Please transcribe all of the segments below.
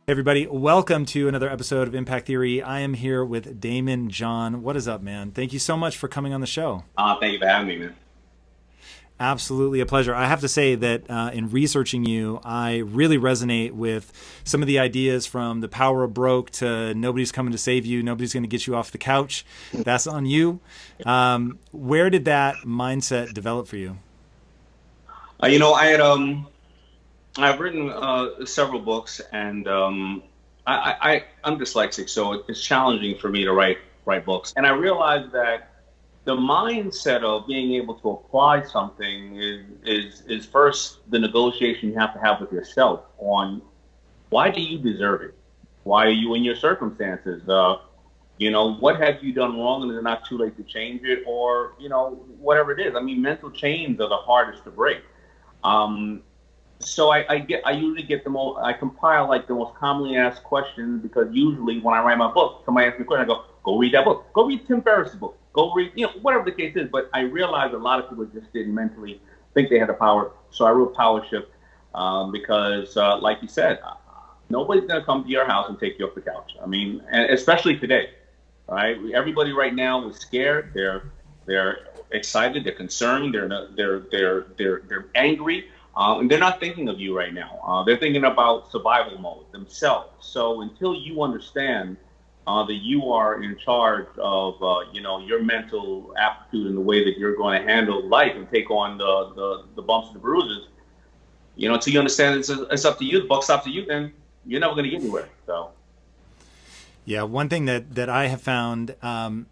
Everybody, welcome to another episode of Impact Theory. I am here with Daymond John. What is up, man? Thank you so much for coming on the show. Thank you for having me, man. Absolutely a pleasure. I have to say that in researching you, I really resonate with some of the ideas from the power of broke to nobody's coming to save you, nobody's going to get you off the couch. That's on you. Where did that mindset develop for you? I've written several books, and I'm dyslexic, so it's challenging for me to write books. And I realized that the mindset of being able to apply something is first the negotiation you have with yourself on why do you deserve it? Why are you in your circumstances? What have you done wrong, and it's not too late to change it, or whatever it is. I mean, mental chains are the hardest to break. So I usually get I compile like the most commonly asked questions, because usually when I write my book, somebody asks me a question, I go read that book, go read Tim Ferriss's book, go read, whatever the case is. But I realized a lot of people just didn't mentally think they had the power. So I wrote Power Shift, because like you said, nobody's going to come to your house and take you off the couch. I mean, and especially today, right? Everybody right now is scared. They're excited. They're concerned. They're angry. And they're not thinking of you right now. They're thinking about survival mode themselves. So until you understand that you are in charge of, your mental aptitude and the way that you're going to handle life and take on the bumps and the bruises, until you understand it's up to you, the buck's up to you, then you're never going to get anywhere. So. Yeah, one thing that I have found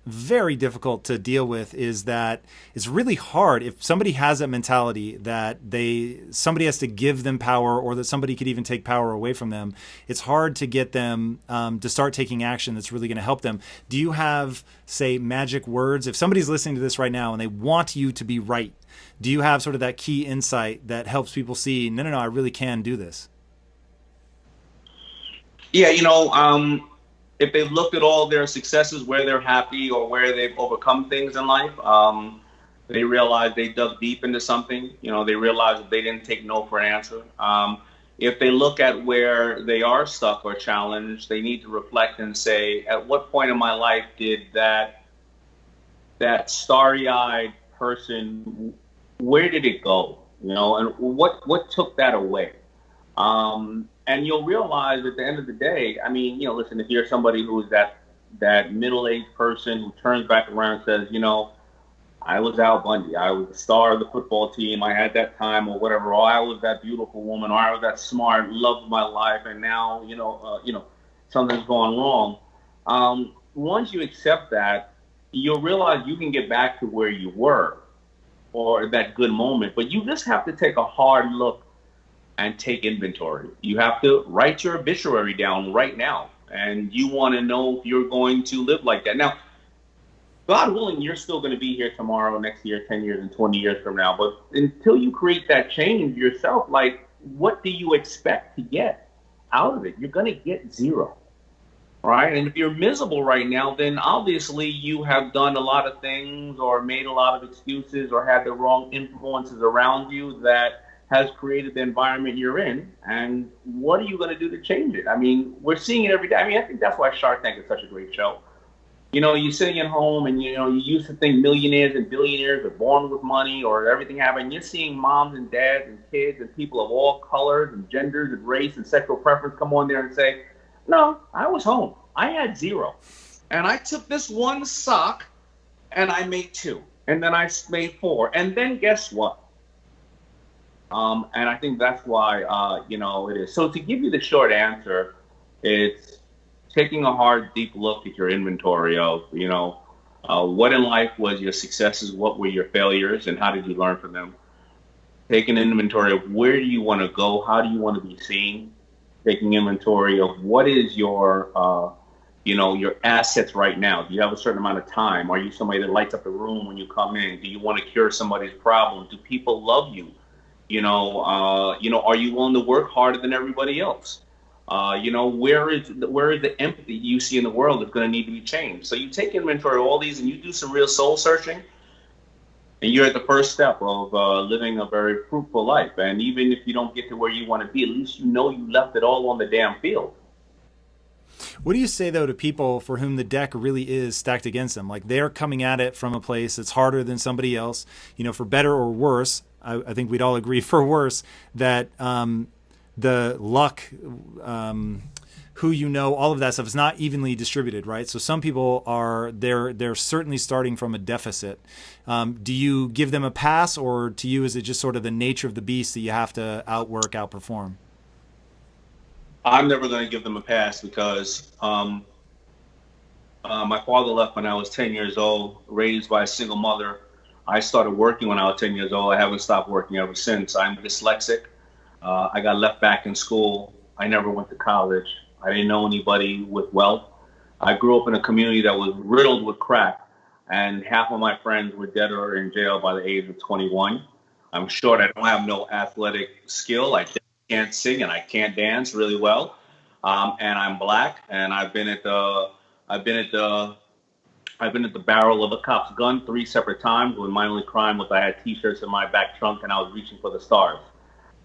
very difficult to deal with is that it's really hard if somebody has that mentality that somebody has to give them power, or that somebody could even take power away from them. It's hard to get them to start taking action that's really going to help them. Do you have, say, magic words? If somebody's listening to this right now and they want you to be right, do you have sort of that key insight that helps people see, no, I really can do this? Yeah, if they've looked at all their successes, where they're happy or where they've overcome things in life, they realize they dug deep into something. They realize that they didn't take no for an answer. If they look at where they are stuck or challenged, they need to reflect and say, at what point in my life did that starry-eyed person, where did it go? And what took that away? And you'll realize at the end of the day, I mean, listen, if you're somebody who's that middle-aged person who turns back around and says, I was Al Bundy, I was the star of the football team, I had that time or whatever, or I was that beautiful woman, or I was that smart, loved my life, and now, something's gone wrong. Once you accept that, you'll realize you can get back to where you were, or that good moment, but you just have to take a hard look and take inventory. You have to write your obituary down right now, and you want to know if you're going to live like that. Now, God willing, you're still going to be here tomorrow, next year, 10 years, and 20 years from now. But until you create that change yourself, like, what do you expect to get out of it? You're going to get zero, right? And if you're miserable right now, then obviously you have done a lot of things or made a lot of excuses or had the wrong influences around you that has created the environment you're in, and what are you going to do to change it? I mean, we're seeing it every day. I mean, I think that's why Shark Tank is such a great show. You're sitting at home, and you used to think millionaires and billionaires are born with money or everything happening. You're seeing moms and dads and kids and people of all colors and genders and race and sexual preference come on there and say, no, I was home. I had zero. And I took this one sock and I made two. And then I made four. And then guess what? And I think that's why, it is. So to give you the short answer, it's taking a hard, deep look at your inventory of, what in life was your successes, what were your failures, and how did you learn from them? Taking an inventory of where do you want to go, how do you want to be seen? Taking inventory of what is your assets right now. Do you have a certain amount of time? Are you somebody that lights up the room when you come in? Do you want to cure somebody's problem? Do people love you? Are you willing to work harder than everybody else? Where is the empathy you see in the world that's going to need to be changed? So you take inventory of all these and you do some real soul searching, and you're at the first step of living a very fruitful life. And even if you don't get to where you want to be, at least you know you left it all on the damn field. What do you say though to people for whom the deck really is stacked against them? Like they're coming at it from a place that's harder than somebody else, you know, for better or worse. I think we'd all agree for worse that the luck, who you know, all of that stuff is not evenly distributed, right? So some people are they're certainly starting from a deficit. Do you give them a pass, or to you is it just sort of the nature of the beast that you have to outperform? I'm never going to give them a pass because my father left when I was 10 years old, raised by a single mother. I started working when I was 10 years old. I haven't stopped working ever since. I'm dyslexic. I got left back in school. I never went to college. I didn't know anybody with wealth. I grew up in a community that was riddled with crack, and half of my friends were dead or in jail by the age of 21. I'm short. I don't have no athletic skill. I can't sing and I can't dance really well. And I'm black, and I've been at the barrel of a cop's gun 3 separate times when my only crime was I had T-shirts in my back trunk and I was reaching for the stars.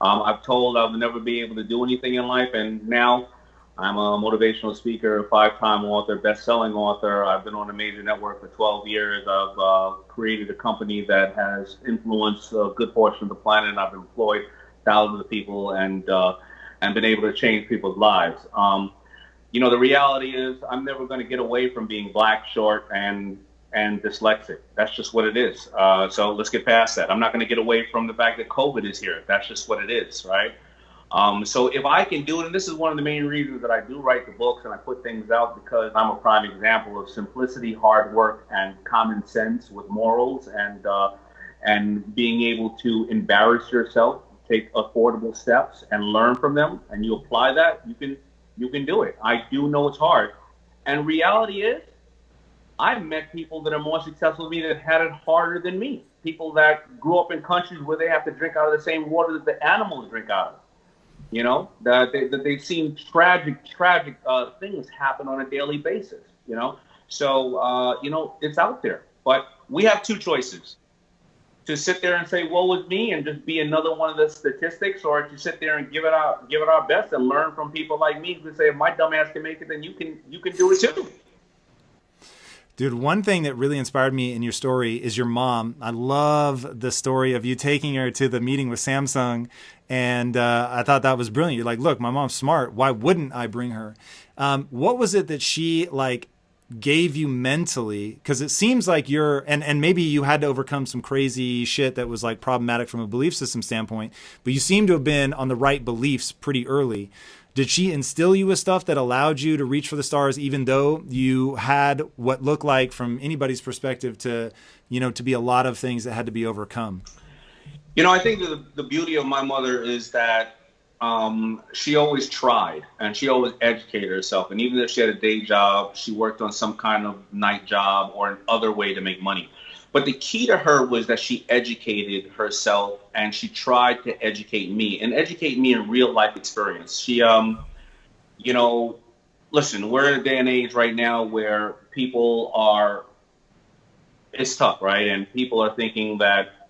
I've told I'll never be able to do anything in life, and now I'm a motivational speaker, 5-time author, best-selling author. I've been on a major network for 12 years. I've created a company that has influenced a good portion of the planet, and I've employed thousands of people and been able to change people's lives. You know, the reality is I'm never going to get away from being black, short, and dyslexic. That's just what it is. So let's get past that. I'm not going to get away from the fact that COVID is here. That's just what it is, right? So if I can do it, and this is one of the main reasons that I do write the books and I put things out, because I'm a prime example of simplicity, hard work, and common sense with morals, and being able to embarrass yourself, take affordable steps, and learn from them, and you apply that, you can do it. I do know it's hard, and reality is, I've met people that are more successful than me that had it harder than me. People that grew up in countries where they have to drink out of the same water that the animals drink out of. You know, that they've seen tragic things happen on a daily basis, you know. So, you know, it's out there. But we have two choices. To sit there and say, woe is me, and just be another one of the statistics, or to sit there and give it our best and learn from people like me who say, if my dumb ass can make it, then you can do it too. Dude, one thing that really inspired me in your story is your mom. I love the story of you taking her to the meeting with Samsung, and I thought that was brilliant. You're like, look, my mom's smart. Why wouldn't I bring her? What was it that she gave you mentally? Because it seems like you're, and maybe you had to overcome some crazy shit that was problematic from a belief system standpoint, but you seem to have been on the right beliefs pretty early. Did she instill you with stuff that allowed you to reach for the stars, even though you had what looked like, from anybody's perspective, to be a lot of things that had to be overcome? You know, I think the beauty of my mother is that she always tried, and she always educated herself. And even if she had a day job, she worked on some kind of night job or an other way to make money. But the key to her was that she educated herself, and she tried to educate me in real life experience. She, you know, listen, we're in a day and age right now where it's tough, right? And people are thinking that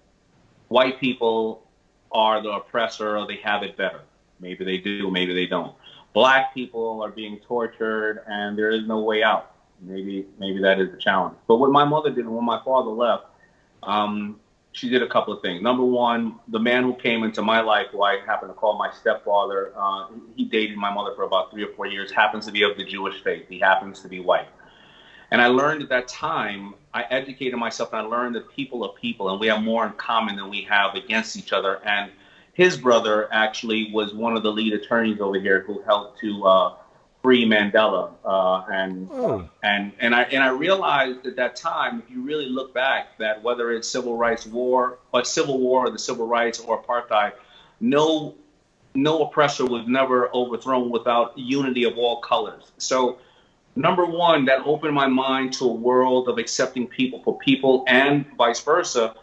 white people are the oppressor, or they have it better. Maybe they do, maybe they don't. Black people are being tortured, and there is no way out. Maybe that is the challenge. But what my mother did when my father left, she did a couple of things. Number one, the man who came into my life, who I happen to call my stepfather, he dated my mother for about 3 or 4 years, happens to be of the Jewish faith. He happens to be white. And I learned at that time, I educated myself, and I learned that people are people, and we have more in common than we have against each other. And his brother actually was one of the lead attorneys over here who helped to free Mandela, and I realized at that time, if you really look back, that whether it's civil war, or the civil rights, or apartheid, no oppressor was never overthrown without unity of all colors. So, number one, that opened my mind to a world of accepting people for people, and vice versa.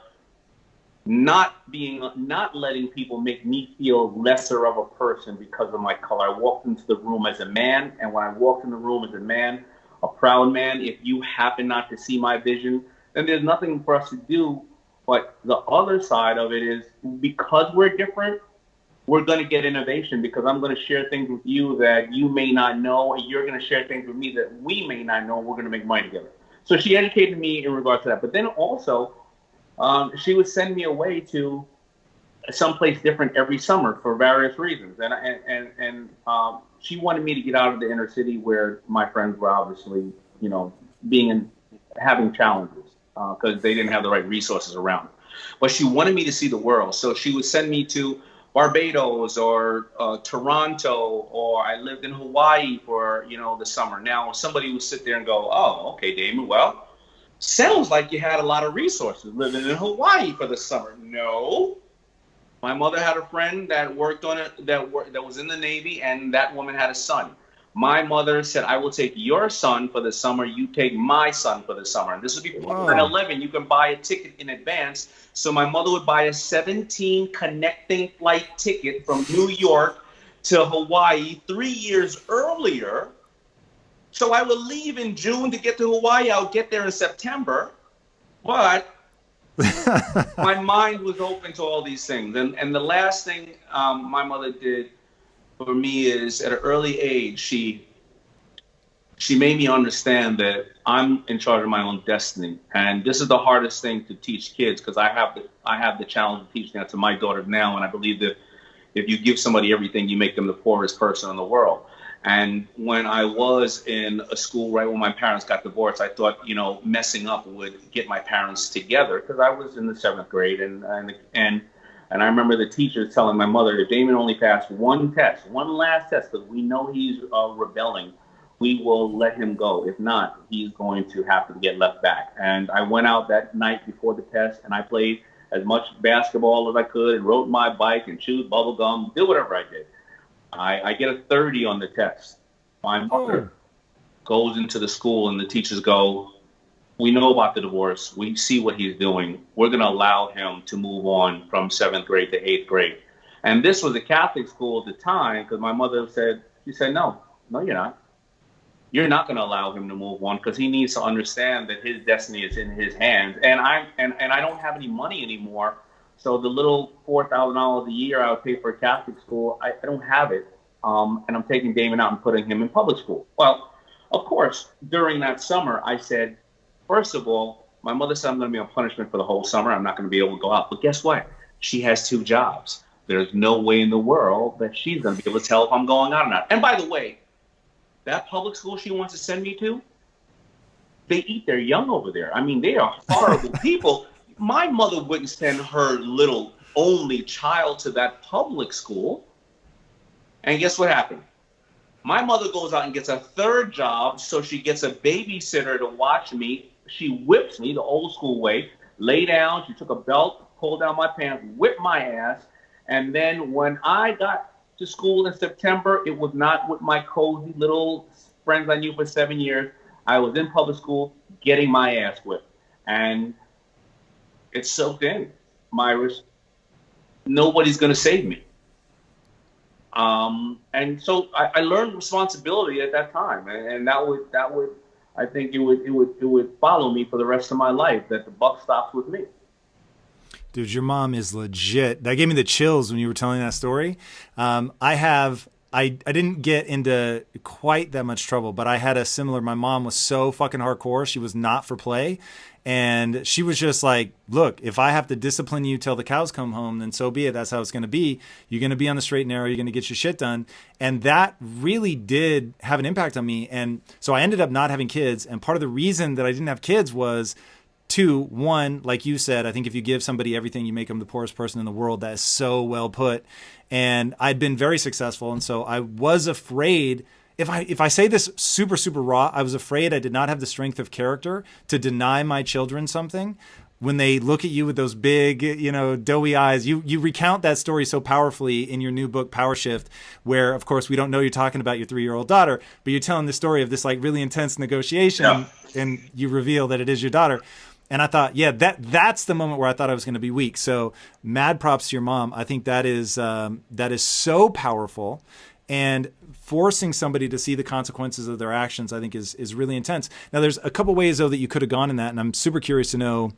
Not letting people make me feel lesser of a person because of my color. I walked into the room as a man, and when I walked in the room as a man, a proud man, if you happen not to see my vision, then there's nothing for us to do. But the other side of it is, because we're different, we're going to get innovation because I'm going to share things with you that you may not know, and you're going to share things with me that we may not know. We're going to make money together. So she educated me in regards to that. But then also, she would send me away to someplace different every summer for various reasons. And she wanted me to get out of the inner city where my friends were obviously, having challenges because they didn't have the right resources around. But she wanted me to see the world. So she would send me to Barbados or Toronto, or I lived in Hawaii for, the summer. Now, somebody would sit there and go, oh, okay, Daymond, well, sounds like you had a lot of resources living in Hawaii for the summer. No. My mother had a friend that worked on it, that was in the Navy, and that woman had a son. My mother said, I will take your son for the summer, you take my son for the summer. And this was before 9/11. You can buy a ticket in advance. So my mother would buy a 17 connecting flight ticket from New York to Hawaii 3 years earlier. So I would leave in June to get to Hawaii. I would get there in September. But my mind was open to all these things. And the last thing my mother did for me is, at an early age, she made me understand that I'm in charge of my own destiny. And this is the hardest thing to teach kids, because I have the challenge of teaching that to my daughters now. And I believe that if you give somebody everything, you make them the poorest person in the world. And when I was in a school right when my parents got divorced, I thought, messing up would get my parents together, because I was in the 7th grade. And I remember the teachers telling my mother, if Daymond only passed one last test, because we know he's rebelling, we will let him go. If not, he's going to have to get left back. And I went out that night before the test, and I played as much basketball as I could, and rode my bike and chewed bubble gum, did whatever I did. I get a 30 on the test. My mother goes into the school, and the teachers go, we know about the divorce. We see what he's doing. We're going to allow him to move on from 7th grade to 8th grade. And this was a Catholic school at the time, because my mother said, no, you're not. You're not going to allow him to move on, because he needs to understand that his destiny is in his hands. And I don't have any money anymore. So the little $4,000 a year I would pay for a Catholic school, I don't have it. And I'm taking Daymond out and putting him in public school. Well, of course, during that summer, I said, first of all, my mother said I'm going to be on punishment for the whole summer. I'm not going to be able to go out. But guess what? She has 2 jobs. There's no way in the world that she's going to be able to tell if I'm going out or not. And by the way, that public school she wants to send me to, they eat their young over there. I mean, they are horrible people. My mother wouldn't send her little only child to that public school. And guess what happened? My mother goes out and gets a 3rd job, so she gets a babysitter to watch me. She whips me the old school way, lay down. She took a belt, pulled down my pants, whipped my ass. And then when I got to school in September, it was not with my cozy little friends I knew for 7 years. I was in public school getting my ass whipped. And it's soaked in. Nobody's going to save me. And so I learned responsibility at that time, and that would I think it would follow me for the rest of my life, that the buck stops with me. Dude, your mom is legit. That gave me the chills when you were telling that story. I didn't get into quite that much trouble, but I had a similar. My mom was so fucking hardcore. She was not for play. And she was just like, look, if I have to discipline you till the cows come home, then so be it. That's how it's going to be. You're going to be on the straight and narrow. You're going to get your shit done. And that really did have an impact on me. And so I ended up not having kids. And part of the reason that I didn't have kids was 2, 1, like you said, I think if you give somebody everything, you make them the poorest person in the world. That is so well put. And I'd been very successful. And so I was afraid. If I say this super, super raw, I was afraid I did not have the strength of character to deny my children something. When they look at you with those big, doughy eyes, you recount that story so powerfully in your new book, Power Shift, where, of course, we don't know you're talking about your 3-year-old daughter, but you're telling the story of this like really intense negotiation, and you reveal that it is your daughter. And I thought, yeah, that's the moment where I thought I was going to be weak. So mad props to your mom. I think that is so powerful. And forcing somebody to see the consequences of their actions, I think, is really intense. Now, there's a couple ways, though, that you could have gone in that, and I'm super curious to know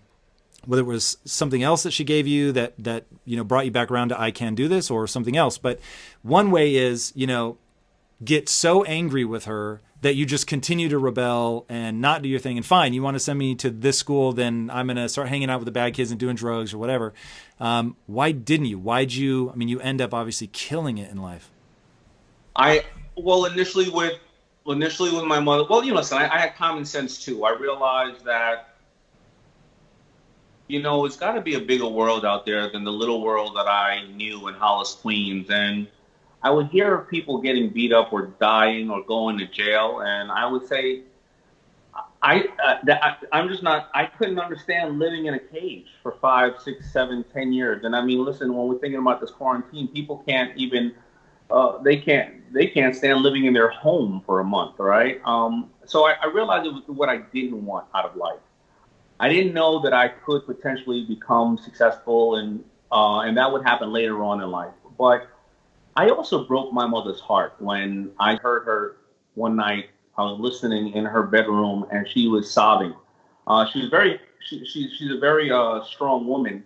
whether it was something else that she gave you that brought you back around to I can do this, or something else. But one way is, get so angry with her that you just continue to rebel and not do your thing. And fine, you want to send me to this school, then I'm going to start hanging out with the bad kids and doing drugs or whatever. Why didn't you? You end up obviously killing it in life. Initially with my mother, listen, I had common sense too. I realized that, it's got to be a bigger world out there than the little world that I knew in Hollis, Queens. And I would hear of people getting beat up or dying or going to jail. And I would say, I couldn't understand living in a cage for 5, 6, 7, 10 years. And I mean, listen, when we're thinking about this quarantine, people can't even, they can't stand living in their home for a month, right? So I realized it was what I didn't want out of life. I didn't know that I could potentially become successful, and that would happen later on in life. But I also broke my mother's heart when I heard her one night. I was listening in her bedroom, and she was sobbing. She's a very strong woman,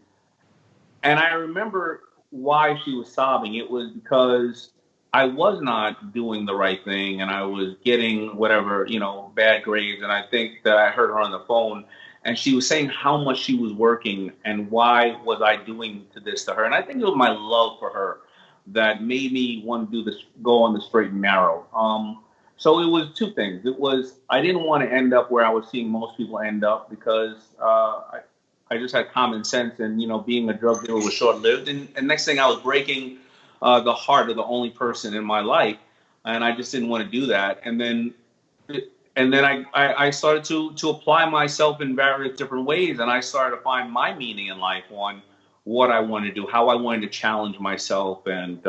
and I remember why she was sobbing. It was because I was not doing the right thing, and I was getting whatever, bad grades. And I think that I heard her on the phone, and she was saying how much she was working and why was I doing this to her. And I think it was my love for her that made me want to do this, go on the straight and narrow. So it was two things. It was, I didn't want to end up where I was seeing most people end up, because I just had common sense, and, being a drug dealer was short-lived. And next thing, I was breaking the heart of the only person in my life, and I just didn't want to do that. And then I started to apply myself in various different ways, and I started to find my meaning in life on what I wanted to do, how I wanted to challenge myself, and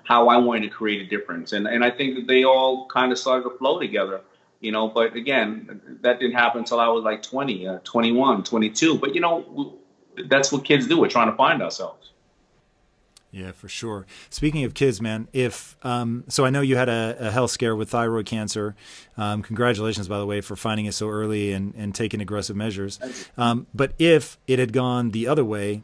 how I wanted to create a difference. And I think that they all kind of started to flow together, but again, that didn't happen until I was like 20, 21, 22. But, that's what kids do. We're trying to find ourselves. Yeah, for sure. Speaking of kids, man, so I know you had a health scare with thyroid cancer. Congratulations, by the way, for finding it so early and taking aggressive measures. But if it had gone the other way,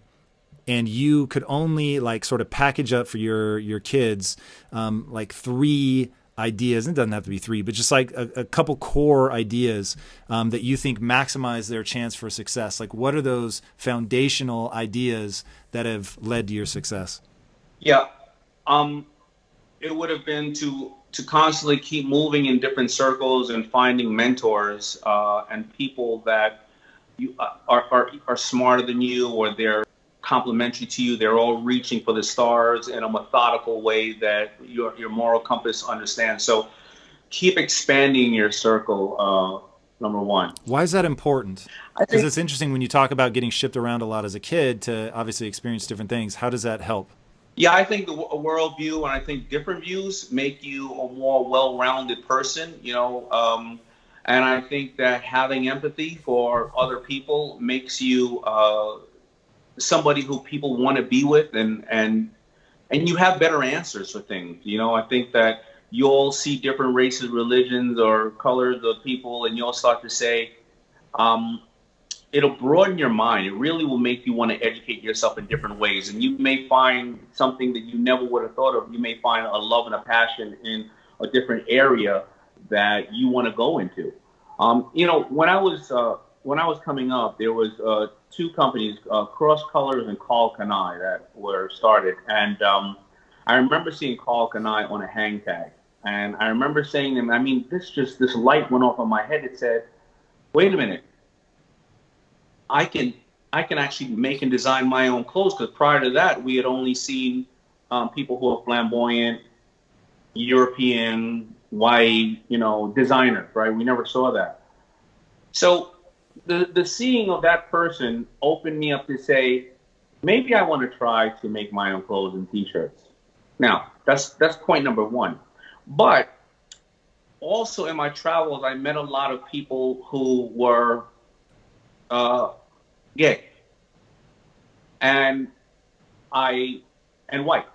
and you could only sort of package up for your kids, 3 ideas, and it doesn't have to be 3, but just a couple core ideas that you think maximize their chance for success. What are those foundational ideas that have led to your success? Yeah. It would have been to constantly keep moving in different circles and finding mentors and people that you are smarter than you, or they're complementary to you. They're all reaching for the stars in a methodical way that your moral compass understands. So keep expanding your circle, number one. Why is that important? Because it's interesting when you talk about getting shipped around a lot as a kid to obviously experience different things. How does that help? Yeah, I think a worldview, and I think different views make you a more well-rounded person, and I think that having empathy for other people makes you somebody who people want to be with, and you have better answers for things. I think that you'll see different races, religions, or colors of people, and you'll start to say, it'll broaden your mind. It really will make you want to educate yourself in different ways, and you may find something that you never would have thought of. You may find a love and a passion in a different area that you want to go into. When I was coming up, there was 2 companies, Cross Colors and Call Kanai, that were started. And I remember seeing Call Kanai on a hang tag. And I remember saying to them, this light went off on my head. It said, wait a minute, I can actually make and design my own clothes. Because prior to that, we had only seen people who are flamboyant, European, white, designers, right? We never saw that. So the seeing of that person opened me up to say, maybe I want to try to make my own clothes and T-shirts. Now, that's point number 1. But also in my travels, I met a lot of people who were gay and white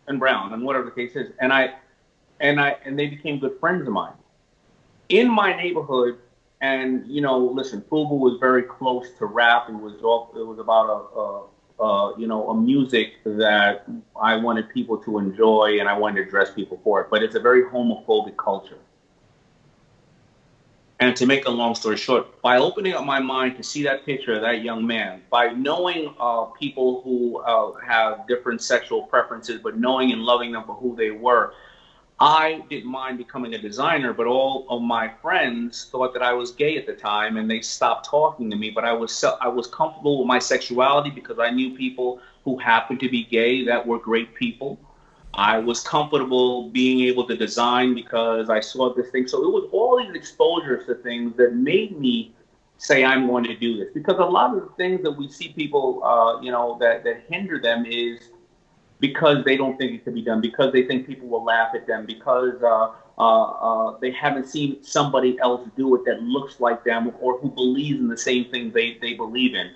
and brown and whatever the case is, and they became good friends of mine in my neighborhood. And listen, FUBU was very close to rap. It was about a music that I wanted people to enjoy, and I wanted to dress people for it. But it's a very homophobic culture. And to make a long story short, by opening up my mind to see that picture of that young man, by knowing people who have different sexual preferences, but knowing and loving them for who they were, I didn't mind becoming a designer, but all of my friends thought that I was gay at the time, and they stopped talking to me. But I was comfortable with my sexuality because I knew people who happened to be gay that were great people. I was comfortable being able to design because I saw this thing. So it was all these exposures to things that made me say I'm going to do this. Because a lot of the things that we see people, that hinder them is because they don't think it can be done, because they think people will laugh at them, because they haven't seen somebody else do it that looks like them or who believes in the same thing they believe in.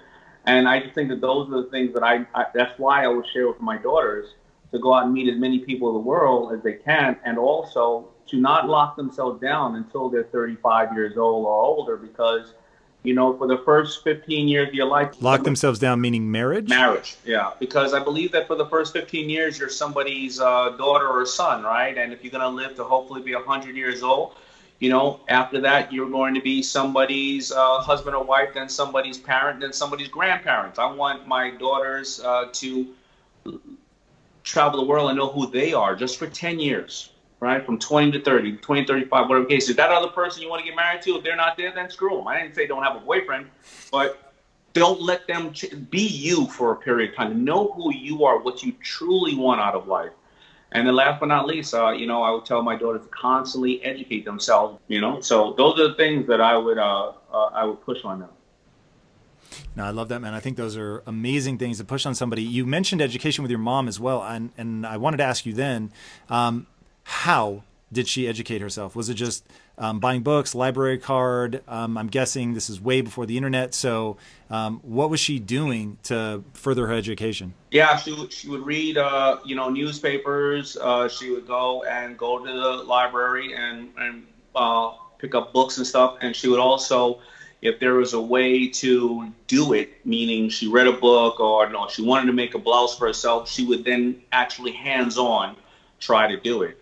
And I just think that those are the things that that's why I would share with my daughters, to go out and meet as many people in the world as they can, and also to not lock themselves down until they're 35 years old or older, because, for the first 15 years of your life. Lock themselves down, meaning marriage? Marriage, yeah. Because I believe that for the first 15 years, you're somebody's daughter or son, right? And if you're going to live to hopefully be 100 years old, after that, you're going to be somebody's husband or wife, then somebody's parent, then somebody's grandparents. I want my daughters to travel the world and know who they are just for 10 years, right? From 20 to 30, 20 to 35, whatever case. If that other person you want to get married to, if they're not there, then screw them. I didn't say don't have a boyfriend, but don't let them be you for a period of time. Know who you are, what you truly want out of life. And then last but not least, I would tell my daughters to constantly educate themselves, So those are the things that I would push on them. No, I love that, man. I think those are amazing things to push on somebody. You mentioned education with your mom as well, and I wanted to ask you then, how did she educate herself? Was it just buying books, library card? I'm guessing this is way before the internet. So what was she doing to further her education? Yeah, she would read, newspapers. She would go to the library and pick up books and stuff. And she would also, if there was a way to do it, meaning she read a book or no, she wanted to make a blouse for herself, she would then actually hands-on try to do it.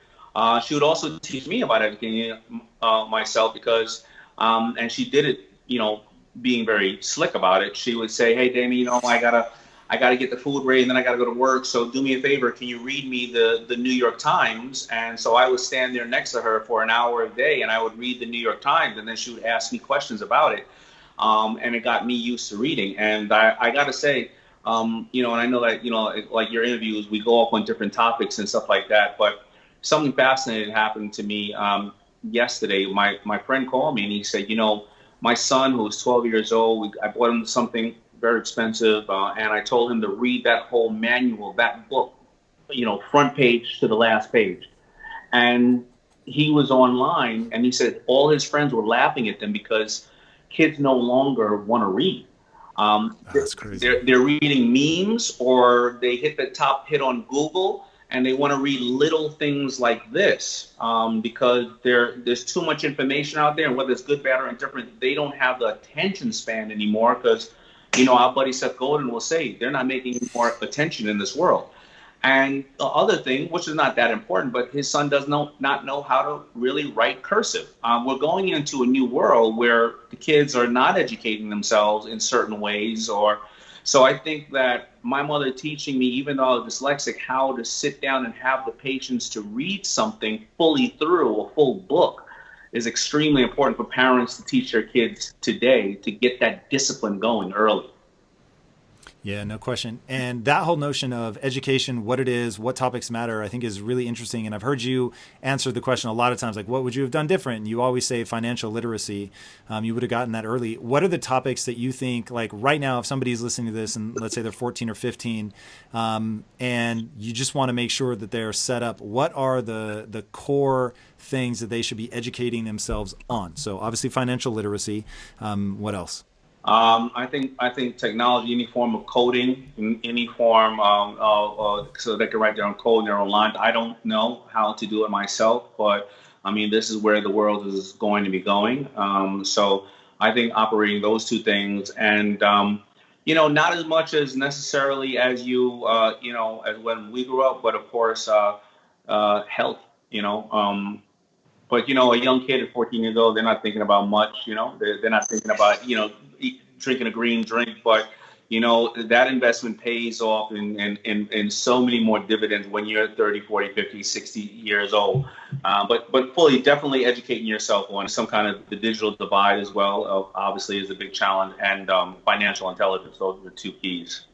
She would also teach me about educating myself because, and she did it, being very slick about it. She would say, "Hey, Daymond, I gotta get the food ready, and then I gotta go to work. So do me a favor, can you read me the New York Times?" And so I would stand there next to her for an hour a day, and I would read the New York Times, and then she would ask me questions about it, and it got me used to reading. And I gotta say, and I know that like your interviews, we go off on different topics and stuff like that, but something fascinating happened to me yesterday. My friend called me and he said, my son, who was 12 years old, I bought him something very expensive, and I told him to read that whole manual, that book, front page to the last page. And he was online, and he said all his friends were laughing at them because kids no longer want to read. That's crazy. They're reading memes, or they hit the top hit on Google, and they want to read little things like this because there's too much information out there, and whether it's good, bad, or indifferent, they don't have the attention span anymore because, our buddy Seth Godin will say they're not making any more attention in this world. And the other thing, which is not that important, but his son does not know how to really write cursive. We're going into a new world where the kids are not educating themselves in certain ways, so I think that my mother teaching me, even though I was dyslexic, how to sit down and have the patience to read something fully through, a full book, is extremely important for parents to teach their kids today to get that discipline going early. Yeah, no question. And that whole notion of education, what it is, what topics matter, I think is really interesting. And I've heard you answer the question a lot of times, like, what would you have done different? And you always say financial literacy. You would have gotten that early. What are the topics that you think, like right now, if somebody's listening to this and let's say they're 14 or 15, and you just want to make sure that they're set up, what are the core things that they should be educating themselves on? So obviously financial literacy. What else? I think technology, any form of coding, any form so they can write their own code in their own line. I don't know how to do it myself, but I mean, this is where the world is going to be going. So I think operating those two things, and not as much as necessarily as as when we grew up, but of course, health. But a young kid at 14 years old, they're not thinking about much. They're not thinking about drinking a green drink, but that investment pays off in so many more dividends when you're 30, 40, 50, 60 years old. But fully, definitely educating yourself on some kind of the digital divide as well, obviously, is a big challenge, and financial intelligence. Those are the two keys.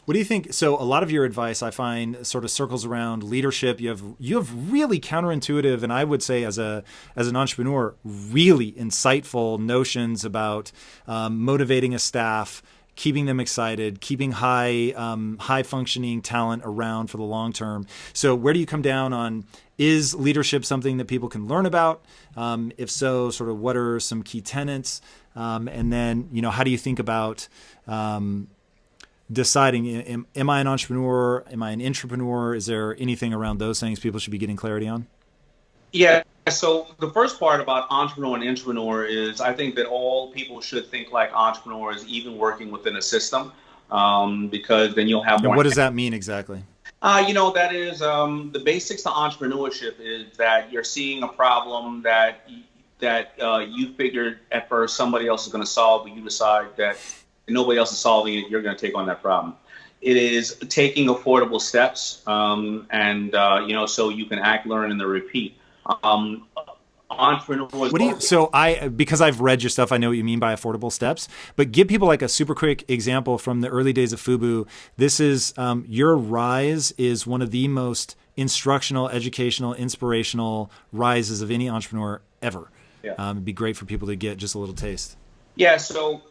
What do you think? So a lot of your advice, I find, sort of circles around leadership. You have really counterintuitive, and I would say as an entrepreneur, really insightful notions about motivating a staff, keeping them excited, keeping high functioning talent around for the long term. So where do you come down on, is leadership something that people can learn about? If so, sort of what are some key tenets? And then, how do you think about deciding, am I an entrepreneur? Am I an intrapreneur? Is there anything around those things people should be getting clarity on? Yeah. So the first part about entrepreneur and intrapreneur is, I think that all people should think like entrepreneurs, even working within a system, because then you'll have more. And what does that mean exactly? That is the basics to entrepreneurship is that you're seeing a problem that you figured at first somebody else is going to solve, but you decide that nobody else is solving it. You're going to take on that problem. It is taking affordable steps, so you can act, learn, and then repeat. Entrepreneurs. Because I've read your stuff, I know what you mean by affordable steps, but give people like a super quick example from the early days of FUBU. This is your rise is one of the most instructional, educational, inspirational rises of any entrepreneur ever. Yeah. It'd be great for people to get just a little taste. Yeah. So,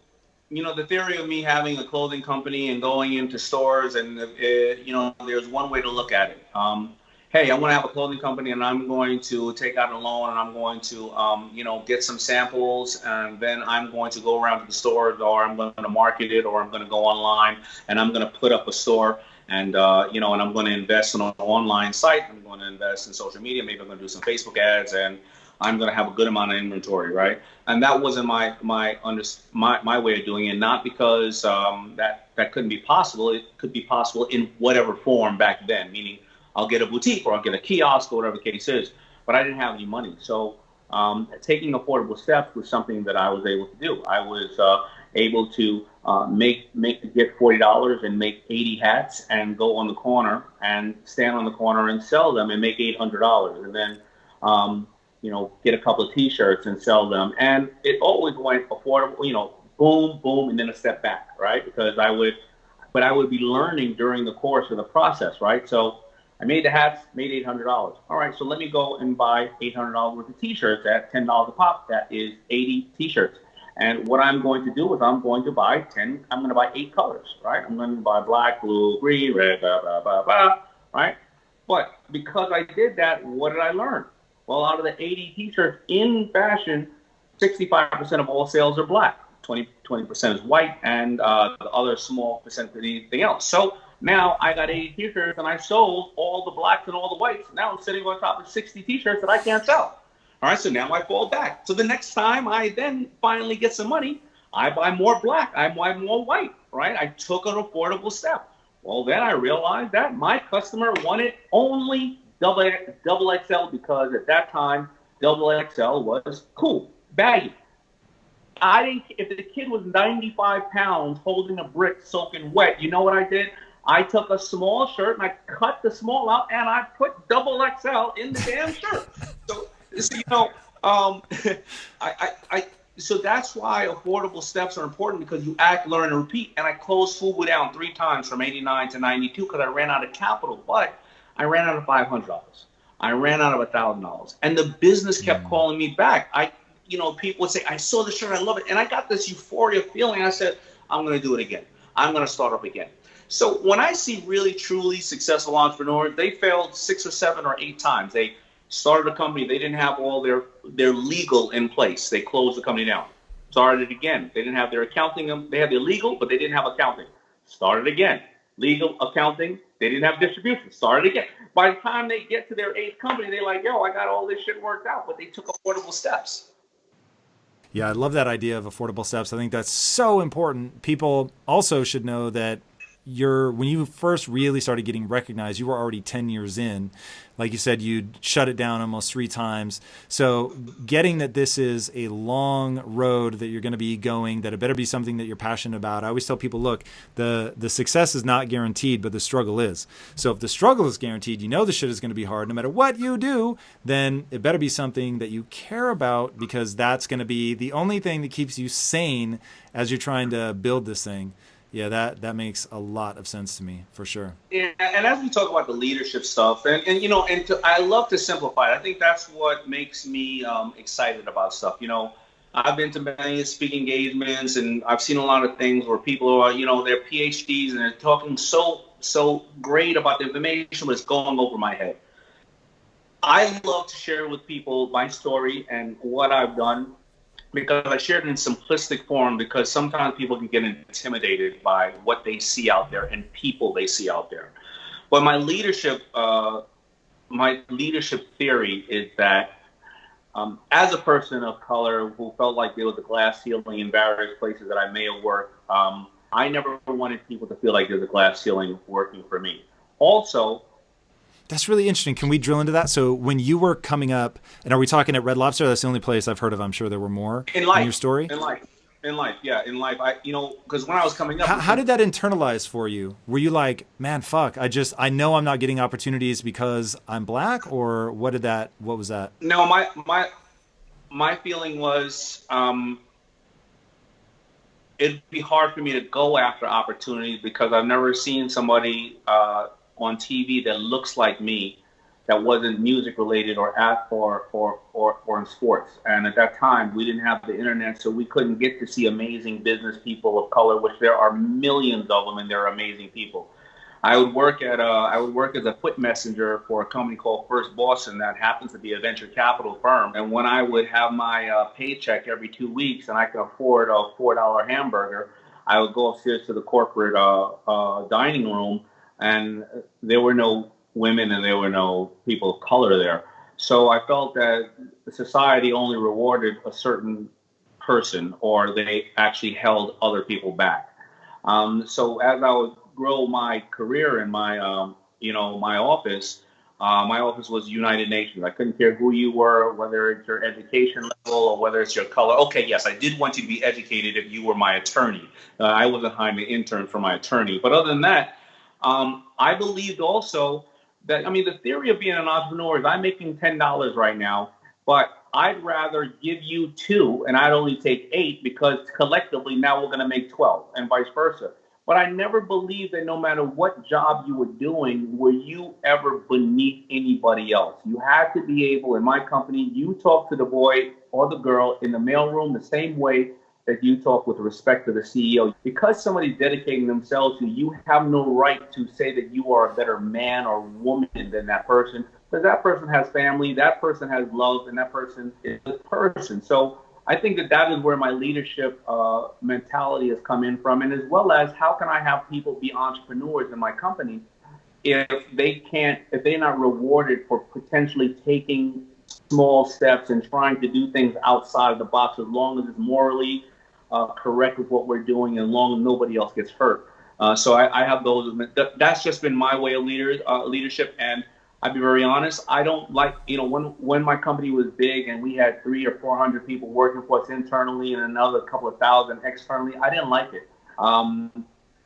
the theory of me having a clothing company and going into stores, and there's one way to look at it. Hey, I'm going to have a clothing company, and I'm going to take out a loan, and I'm going to, get some samples, and then I'm going to go around to the stores, or I'm going to market it, or I'm going to go online, and I'm going to put up a store, and and I'm going to invest in an online site. I'm going to invest in social media. Maybe I'm going to do some Facebook ads, and I'm going to have a good amount of inventory, right? And that wasn't my way of doing it, not because that couldn't be possible. It could be possible in whatever form back then, meaning I'll get a boutique or I'll get a kiosk or whatever the case is, but I didn't have any money. So taking affordable steps was something that I was able to do. I was able to get $40 and make 80 hats and go on the corner and stand on the corner and sell them and make $800, and then get a couple of T-shirts and sell them. And it always went affordable, boom, boom, and then a step back, right? Because I would be learning during the course of the process, right? So I made the hats, made $800. All right, so let me go and buy $800 worth of T-shirts at $10 a pop. That is 80 T-shirts. And what I'm going to do is I'm going to buy 8 colors, right? I'm going to buy black, blue, green, red, blah, blah, blah, blah, right? But because I did that, what did I learn? Well, out of the 80 T-shirts in fashion, 65% of all sales are black, 20% is white, and the other small percent of anything else. So now I got 80 T-shirts, and I sold all the blacks and all the whites. Now I'm sitting on top of 60 T-shirts that I can't sell. All right, so now I fall back. So the next time I then finally get some money, I buy more black, I buy more white, right? I took an affordable step. Well, then I realized that my customer wanted only double XL, because at that time, double XL was cool, baggy. If the kid was 95 pounds holding a brick soaking wet, you know what I did? I took a small shirt and I cut the small out and I put double XL in the damn shirt. So that's why affordable steps are important, because you act, learn, and repeat. And I closed FUBU down 3 times from 89 to 92 because I ran out of capital. But I ran out of $500. I ran out of $1,000. And the business kept calling me back. People would say, I saw the shirt, I love it. And I got this euphoria feeling. I said, I'm going to do it again. I'm going to start up again. So when I see really, truly successful entrepreneurs, they failed 6 or 7 or 8 times. They started a company. They didn't have all their legal in place. They closed the company down. Started it again. They didn't have their accounting. They had their legal, but they didn't have accounting. Started again. Legal, accounting, They didn't have distribution. Started again. By the time they get to their eighth company, they're like, yo, I got all this shit worked out. But they took affordable steps. Yeah, I love that idea of affordable steps. I think that's so important. People also should know that when you first really started getting recognized, you were already 10 years in. Like you said, you'd shut it down almost 3 times. So getting that this is a long road that you're going to be going, that it better be something that you're passionate about. I always tell people, look, the success is not guaranteed, but the struggle is. So if the struggle is guaranteed, you know the shit is going to be hard. No matter what you do, then it better be something that you care about, because that's going to be the only thing that keeps you sane as you're trying to build this thing. Yeah, that makes a lot of sense to me, for sure. Yeah, and as we talk about the leadership stuff, and you know, I love to simplify it. I think that's what makes me excited about stuff. You know, I've been to many speaking engagements, and I've seen a lot of things where people are, you know, they're PhDs and they're talking so great about the information, but it's going over my head. I love to share with people my story and what I've done, because I shared it in simplistic form, because sometimes people can get intimidated by what they see out there and people they see out there. But my leadership theory is that as a person of color who felt like there was a glass ceiling in various places that I may have worked, I never wanted people to feel like there's a glass ceiling working for me. Also, that's really interesting. Can we drill into that? So when you were coming up, and are we talking at Red Lobster? That's the only place I've heard of. I'm sure there were more in your story. In life. Because when I was coming up, how did that internalize for you? Were you like, man, fuck, I know I'm not getting opportunities because I'm black, or what was that? No, my feeling was, it'd be hard for me to go after opportunities because I've never seen somebody on TV that looks like me, that wasn't music related or in sports. And at that time, we didn't have the internet, so we couldn't get to see amazing business people of color, which there are millions of them, and they're amazing people. I would work as a foot messenger for a company called First Boston that happens to be a venture capital firm. And when I would have my paycheck every 2 weeks and I could afford a $4 hamburger, I would go upstairs to the corporate dining room, and there were no women and there were no people of color there. So I felt that society only rewarded a certain person, or they actually held other people back. So as I would grow my career in my office was United Nations. I couldn't care who you were, whether it's your education level or whether it's your color. Okay, yes, I did want you to be educated if you were my attorney. I wasn't hiring an intern for my attorney. But other than that, I believed also that, the theory of being an entrepreneur is I'm making $10 right now, but I'd rather give you 2 and I'd only take 8 because collectively now we're going to make 12 and vice versa. But I never believed that no matter what job you were doing, were you ever beneath anybody else. You had to be able, in my company, you talk to the boy or the girl in the mailroom the same way that you talk with respect to the CEO. Because somebody's dedicating themselves to you, you have no right to say that you are a better man or woman than that person, because that person has family, that person has love, and that person is a person. So I think that is where my leadership mentality has come in from, and as well as how can I have people be entrepreneurs in my company if they're not rewarded for potentially taking small steps and trying to do things outside of the box, as long as it's morally correct with what we're doing, and as long as nobody else gets hurt. So I have those. That's just been my way of leadership. And I'll be very honest, I don't like, when my company was big and we had 300 or 400 people working for us internally and another couple of thousand externally, I didn't like it.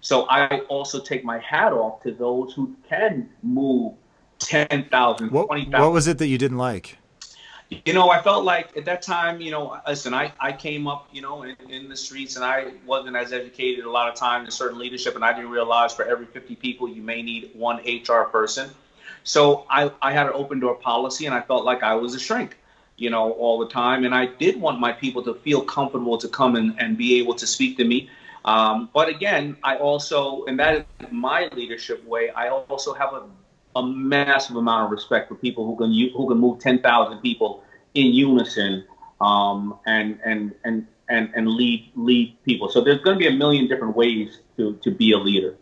So I also take my hat off to those who can move 10,000, 20,000. What was it that you didn't like? I felt like at that time, listen, I came up, in the streets, and I wasn't as educated a lot of times in certain leadership, and I didn't realize for every 50 people, you may need one HR person. So I had an open door policy, and I felt like I was a shrink, all the time. And I did want my people to feel comfortable to come and be able to speak to me. But again, I also, and that is my leadership way, I also have a massive amount of respect for people who can move 10,000 people in unison, and lead people. So there's going to be a million different ways to be a leader.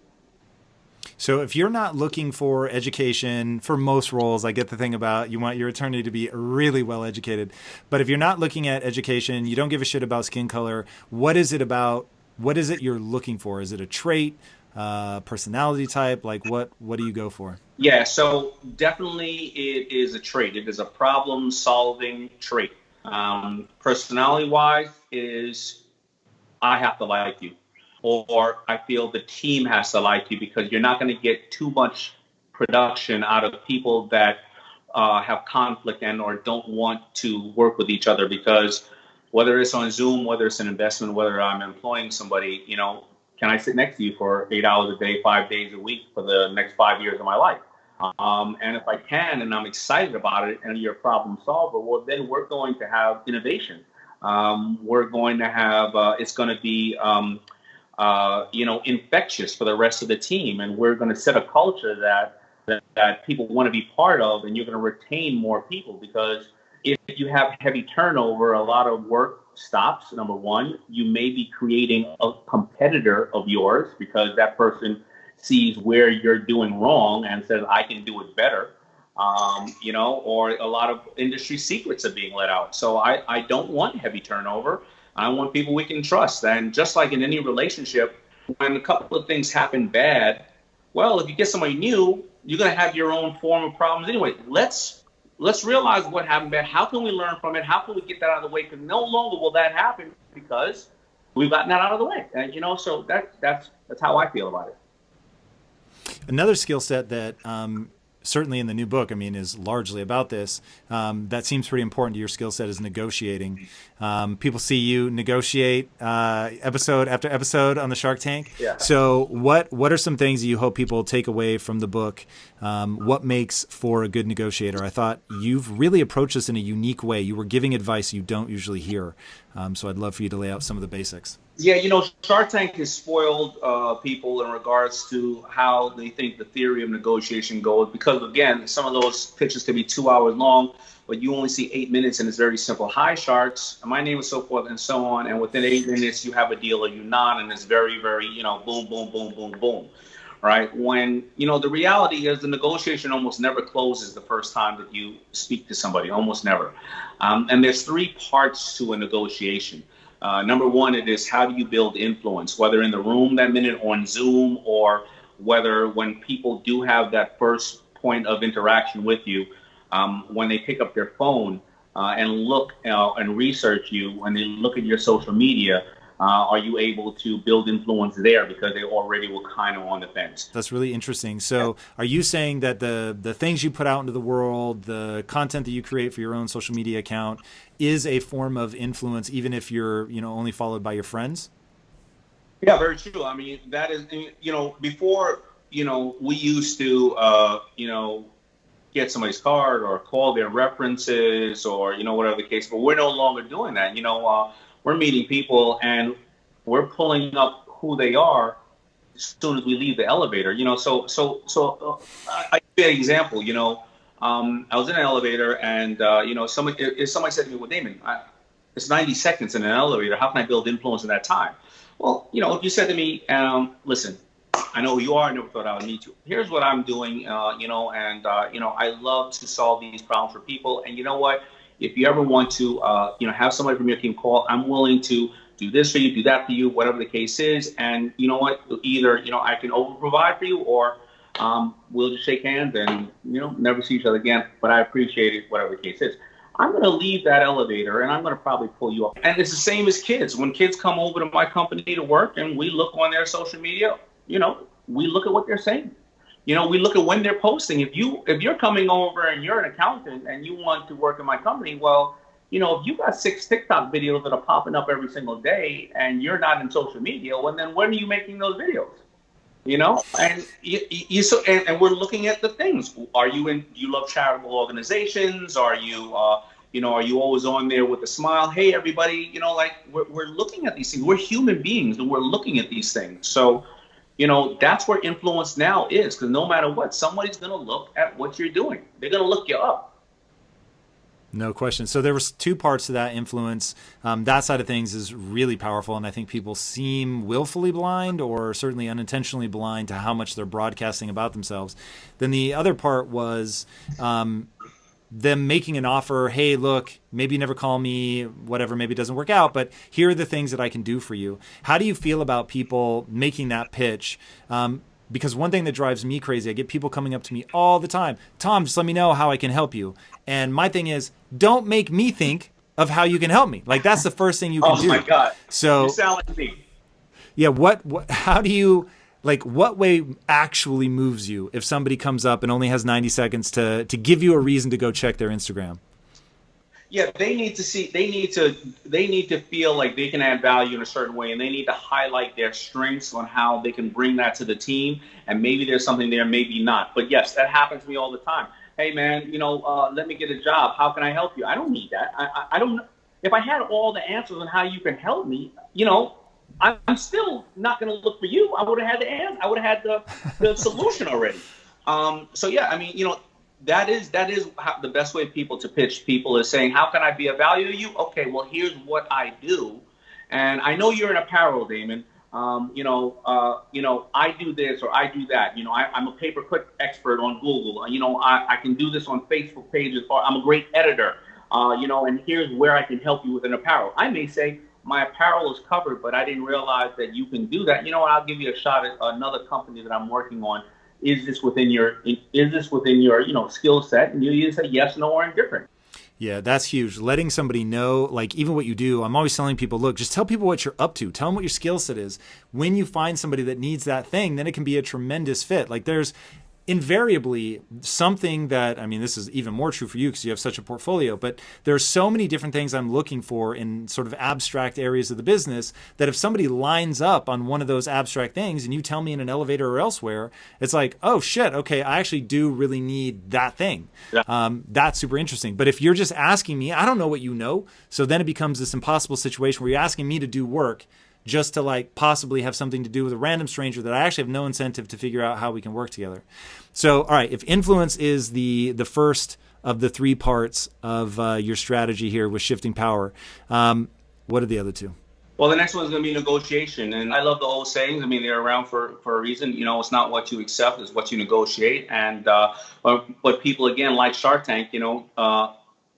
So if you're not looking for education for most roles, I get the thing about you want your attorney to be really well educated. But if you're not looking at education, you don't give a shit about skin color. What is it about? What is it you're looking for? Is it a trait, personality type? Like what do you go for? Yeah, so definitely it is a trait. It is a problem-solving trait. Personality-wise is I have to like you, or I feel the team has to like you, because you're not going to get too much production out of people that have conflict and or don't want to work with each other, because whether it's on Zoom, whether it's an investment, whether I'm employing somebody, can I sit next to you for 8 hours a day, 5 days a week for the next 5 years of my life? And if I can, and I'm excited about it, and you're a problem solver, well, then we're going to have innovation. We're going to have, it's going to be, infectious for the rest of the team. And we're going to set a culture that people want to be part of, and you're going to retain more people, because if you have heavy turnover, a lot of work stops. Number one, you may be creating a competitor of yours, because that person sees where you're doing wrong and says, I can do it better. Or a lot of industry secrets are being let out. So I don't want heavy turnover. I want people we can trust. And just like in any relationship, when a couple of things happen bad, well, if you get somebody new, you're going to have your own form of problems anyway. Let's realize what happened bad. How can we learn from it? How can we get that out of the way? Because no longer will that happen, because we've gotten that out of the way. And, so that's how I feel about it. Another skill set that certainly in the new book, is largely about this, that seems pretty important to your skill set, is negotiating. People see you negotiate episode after episode on the Shark Tank. Yeah. So what are some things that you hope people take away from the book? What makes for a good negotiator? I thought you've really approached this in a unique way. You were giving advice you don't usually hear. So I'd love for you to lay out some of the basics. Yeah, Shark Tank has spoiled people in regards to how they think the theory of negotiation goes, because, again, some of those pitches can be 2 hours long, but you only see 8 minutes, and it's very simple. Hi, Sharks. My name is so forth and so on. And within 8 minutes, you have a deal or you not, and it's very, very, boom, boom, boom, boom, boom. Right? When, the reality is the negotiation almost never closes the first time that you speak to somebody, almost never. And there's three parts to a negotiation. Number one, it is how do you build influence, whether in the room that minute on Zoom, or whether when people do have that first point of interaction with you, when they pick up their phone and look and research you, when they look at your social media, are you able to build influence there because they already were kind of on the fence? That's really interesting. So are you saying that the things you put out into the world, the content that you create for your own social media account, is a form of influence, even if you're, only followed by your friends? Yeah, very true. That is, before, we used to, get somebody's card or call their references or, whatever the case, but we're no longer doing that. We're meeting people and we're pulling up who they are as soon as we leave the elevator. So I give you an example. I was in an elevator and somebody said to me, "Well, Daymond, it's 90 seconds in an elevator. How can I build influence in that time?" Well, if you said to me, "Listen, I know who you are. I never thought I would meet you. Here's what I'm doing. I love to solve these problems for people. And you know what? If you ever want to, have somebody from your team call, I'm willing to do this for you, do that for you, whatever the case is. And you know what? Either, I can over provide for you, or we'll just shake hands and, never see each other again. But I appreciate it, whatever the case is." I'm going to leave that elevator and I'm going to probably pull you up. And it's the same as kids. When kids come over to my company to work and we look on their social media, we look at what they're saying. We look at when they're posting. If you're coming over and you're an accountant and you want to work in my company, well, if you got 6 TikTok videos that are popping up every single day and you're not in social media, well, then when are you making those videos? And and we're looking at the things. Do you love charitable organizations? Are you always on there with a smile? Hey, everybody, we're looking at these things. We're human beings and we're looking at these things. So, that's where influence now is, because no matter what, somebody's going to look at what you're doing. They're going to look you up. No question. So there was two parts to that influence. That side of things is really powerful, and I think people seem willfully blind or certainly unintentionally blind to how much they're broadcasting about themselves. Then the other part was them making an offer. Hey, look, maybe you never call me, whatever, maybe it doesn't work out, but here are the things that I can do for you. How do you feel about people making that pitch? Because one thing that drives me crazy, I get people coming up to me all the time. Tom, just let me know how I can help you. And my thing is, don't make me think of how you can help me. Like, that's the first thing you can do. Oh my God. So You sound like me. yeah, how do you, like, what way actually moves you if somebody comes up and only has 90 seconds to give you a reason to go check their Instagram? Yeah, they need to feel like they can add value in a certain way, and they need to highlight their strengths on how they can bring that to the team. And maybe there's something there, maybe not. But yes, that happens to me all the time. Hey man, let me get a job. How can I help you? I don't need that. I don't. If I had all the answers on how you can help me, I'm still not going to look for you. I would have had the answer. I would have had the solution already. So yeah, I mean, that is how, the best way people to pitch people is saying, how can I be of value to you? Okay, well, here's what I do. And I know you're in apparel, Daymond. I do this or I do that. I'm a pay-per-click expert on Google. I can do this on Facebook pages, or I'm a great editor. And here's where I can help you with an apparel. I may say, my apparel is covered, but I didn't realize that you can do that. I'll give you a shot at another company that I'm working on. Is this within your skill set? And you either say yes, no, or indifferent. Yeah, that's huge. Letting somebody know, like, even what you do. I'm always telling people, look, just tell people what you're up to. Tell them what your skill set is. When you find somebody that needs that thing, then it can be a tremendous fit. Like, there's invariably something that, I mean, this is even more true for you because you have such a portfolio, but there's so many different things I'm looking for in sort of abstract areas of the business that if somebody lines up on one of those abstract things and you tell me in an elevator or elsewhere, it's like, oh shit, okay, I actually do really need that thing. Yeah. That's super interesting. But if you're just asking me, I don't know what you know. So then it becomes this impossible situation where you're asking me to do work just to like possibly have something to do with a random stranger that I actually have no incentive to figure out how we can work together. So, all right, if influence is the first of the three parts of your strategy here with shifting power, what are the other two? Well, the next one is going to be negotiation. And I love the old sayings. I mean, they're around for a reason. It's not what you accept, it's what you negotiate. And but people, again, like Shark Tank,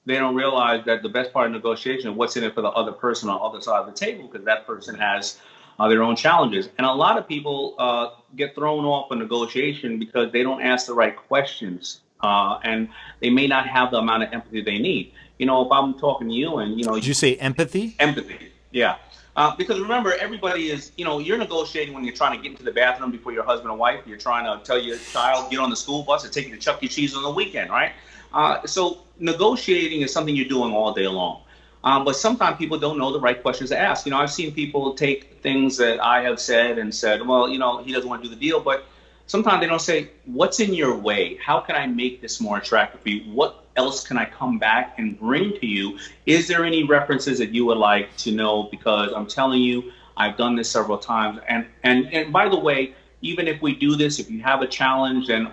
they don't realize that the best part of negotiation is what's in it for the other person on the other side of the table, because that person has their own challenges. And a lot of people get thrown off a negotiation because they don't ask the right questions, and they may not have the amount of empathy they need. If I'm talking to you and, Did you say empathy? Empathy, yeah. Because remember, everybody is, you're negotiating when you're trying to get into the bathroom before your husband or wife. You're trying to tell your child, get on the school bus or take you to Chuck E. Cheese on the weekend, right? So negotiating is something you're doing all day long. But sometimes people don't know the right questions to ask. I've seen people take things that I have said and said, well, he doesn't want to do the deal. But sometimes they don't say, what's in your way? How can I make this more attractive for you? What else can I come back and bring to you? Is there any references that you would like to know? Because I'm telling you, I've done this several times. And by the way, even if we do this, if you have a challenge, then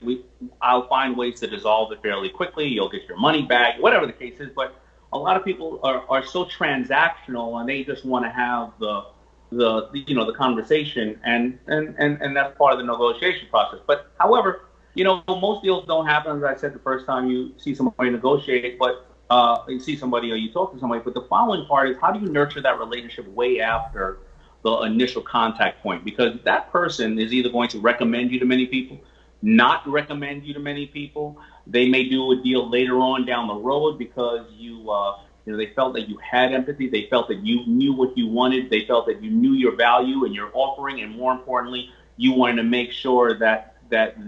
I'll find ways to dissolve it fairly quickly. You'll get your money back, whatever the case is. But a lot of people are so transactional, and they just want to have the conversation, and that's part of the negotiation process. But however, most deals don't happen, as I said, the first time you see somebody negotiate, but you see somebody or you talk to somebody. But the following part is, how do you nurture that relationship way after the initial contact point? Because that person is either going to recommend you to many people, not recommend you to many people. They may do a deal later on down the road because they felt that you had empathy. They felt that you knew what you wanted. They felt that you knew your value and your offering. And more importantly, you wanted to make sure that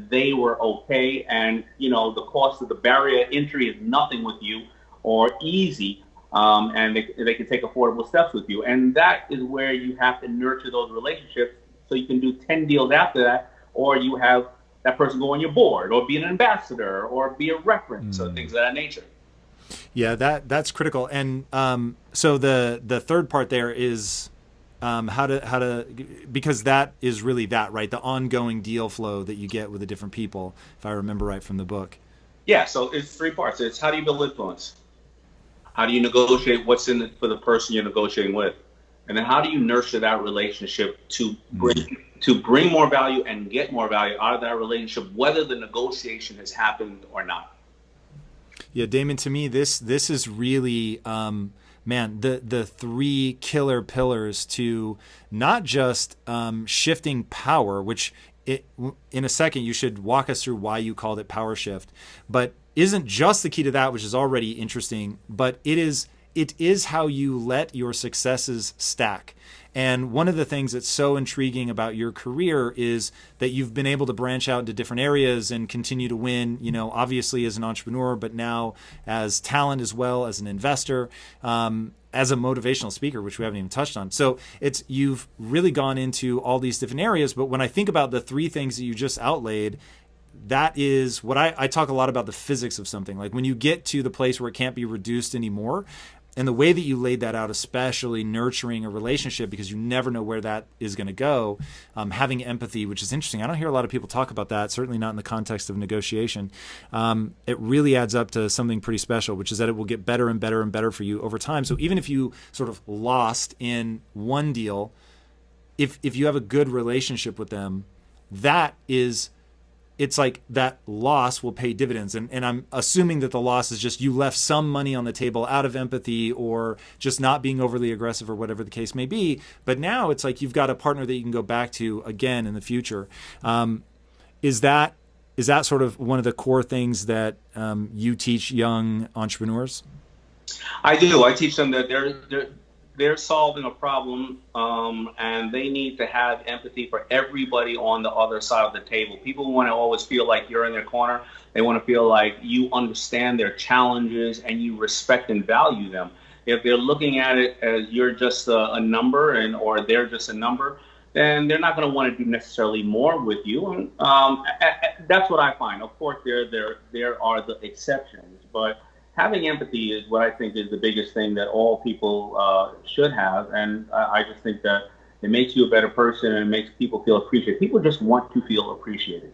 they were okay. And, the cost of the barrier entry is nothing with you or easy. And they can take affordable steps with you. And that is where you have to nurture those relationships so you can do 10 deals after that, or you have that person go on your board or be an ambassador or be a reference or things of that nature. Yeah, that's critical. And so the third part there is how to because that is really that, right? The ongoing deal flow that you get with the different people, if I remember right from the book. Yeah, so it's three parts. It's how do you build influence? How do you negotiate what's in it for the person you're negotiating with? And then how do you nurture that relationship to bring more value and get more value out of that relationship, whether the negotiation has happened or not? Yeah, Daymond, to me, this is really, man, the three killer pillars to not just shifting power, which in a second you should walk us through why you called it power shift, but isn't just the key to that, which is already interesting, but it is how you let your successes stack. And one of the things that's so intriguing about your career is that you've been able to branch out into different areas and continue to win, obviously as an entrepreneur, but now as talent as well, as an investor, as a motivational speaker, which we haven't even touched on. So you've really gone into all these different areas. But when I think about the three things that you just outlaid, that is what I talk a lot about, the physics of something. Like when you get to the place where it can't be reduced anymore, and the way that you laid that out, especially nurturing a relationship, because you never know where that is going to go, having empathy, which is interesting. I don't hear a lot of people talk about that, certainly not in the context of negotiation. It really adds up to something pretty special, which is that it will get better and better and better for you over time. So even if you sort of lost in one deal, if you have a good relationship with them, it's like that loss will pay dividends. And I'm assuming that the loss is just you left some money on the table out of empathy or just not being overly aggressive or whatever the case may be. But now it's like you've got a partner that you can go back to again in the future. Is that sort of one of the core things that you teach young entrepreneurs? I do. I teach them that they're solving a problem, and they need to have empathy for everybody on the other side of the table. People want to always feel like you're in their corner. They want to feel like you understand their challenges and you respect and value them. If they're looking at it as you're just a number or they're just a number, then they're not going to want to do necessarily more with you. And that's what I find. Of course, there are the exceptions, but having empathy is what I think is the biggest thing that all people should have. And I just think that it makes you a better person and it makes people feel appreciated. People just want to feel appreciated.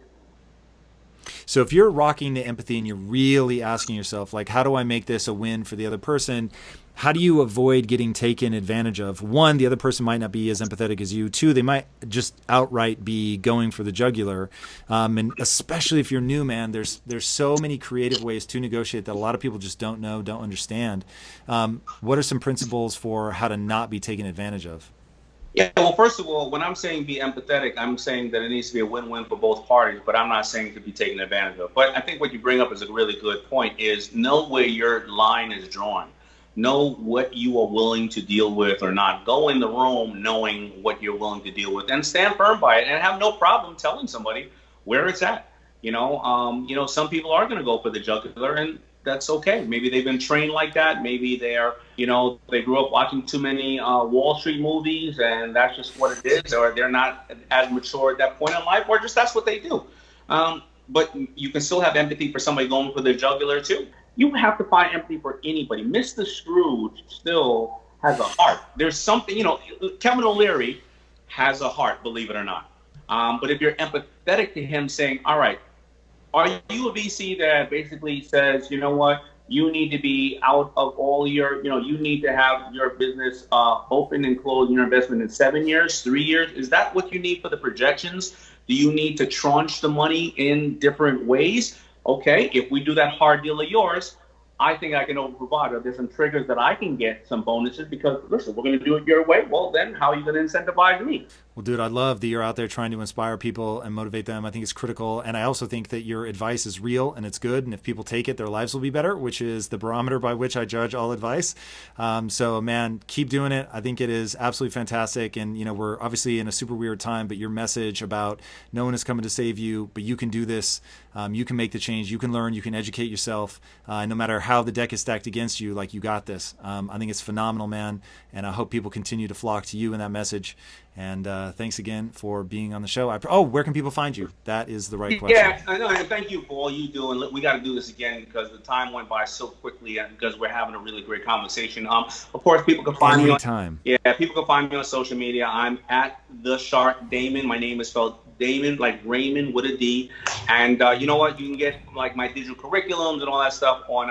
So if you're rocking the empathy and you're really asking yourself, like, how do I make this a win for the other person? How do you avoid getting taken advantage of? One, the other person might not be as empathetic as you. Two, they might just outright be going for the jugular. And especially if you're new, man, there's so many creative ways to negotiate that a lot of people just don't know, don't understand. What are some principles for how to not be taken advantage of? Yeah, well, first of all, when I'm saying be empathetic, I'm saying that it needs to be a win-win for both parties, but I'm not saying to be taken advantage of. But I think what you bring up is a really good point, is know where your line is drawn. Know what you are willing to deal with or not. Go in the room knowing what you're willing to deal with and stand firm by it and have no problem telling somebody where it's at. Some people are going to go for the jugular, and that's okay. Maybe they've been trained like that. Maybe they grew up watching too many Wall Street movies and that's just what it is, or they're not as mature at that point in life, or just that's what they do. But you can still have empathy for somebody going for the jugular too. You have to find empathy for anybody. Mr. Scrooge still has a heart. There's something, Kevin O'Leary has a heart, believe it or not. But if you're empathetic to him, saying, all right, are you a VC that basically says, you know what, you need to be out of all your, you need to have your business open and close your investment in 7 years, 3 years? Is that what you need for the projections? Do you need to tranche the money in different ways? Okay, if we do that hard deal of yours, I think I can over-provide. There's some triggers that I can get some bonuses because, listen, we're going to do it your way. Well, then how are you going to incentivize me? Well, dude, I love that you're out there trying to inspire people and motivate them. I think it's critical. And I also think that your advice is real and it's good. And if people take it, their lives will be better, which is the barometer by which I judge all advice. So, man, keep doing it. I think it is absolutely fantastic. And, we're obviously in a super weird time, but your message about no one is coming to save you, but you can do this. You can make the change. You can learn. You can educate yourself. No matter how the deck is stacked against you, like, you got this. I think it's phenomenal, man. And I hope people continue to flock to you in that message. And thanks again for being on the show. Where can people find you? That is the right question. Yeah, I know. And thank you for all you do. And we got to do this again because the time went by so quickly and because we're having a really great conversation. Of course, people can find me on social media. I'm at The Shark Daymond. My name is spelled Daymond, like Raymond with a D. And you know what? You can get like my digital curriculums and all that stuff on,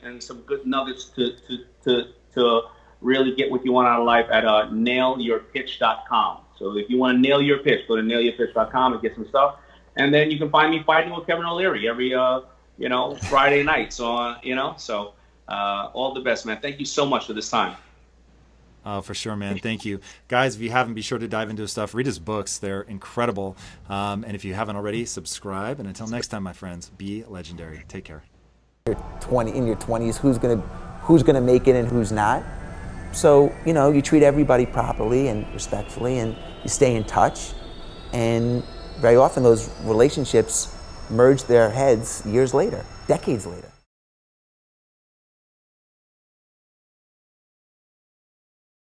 and some good nuggets to really get what you want out of life at nailyourpitch.com. So if you want to nail your pitch, go to nailyourpitch.com and get some stuff. And then you can find me fighting with Kevin O'Leary every, Friday night. So, all the best, man. Thank you so much for this time. Oh, for sure, man. Thank you. Guys, if you haven't, be sure to dive into his stuff. Read his books. They're incredible. And if you haven't already, subscribe. And until next time, my friends, be legendary. Take care. In your 20s, who's gonna make it and who's not. So, you treat everybody properly and respectfully, and you stay in touch. And very often those relationships merge their heads years later, decades later.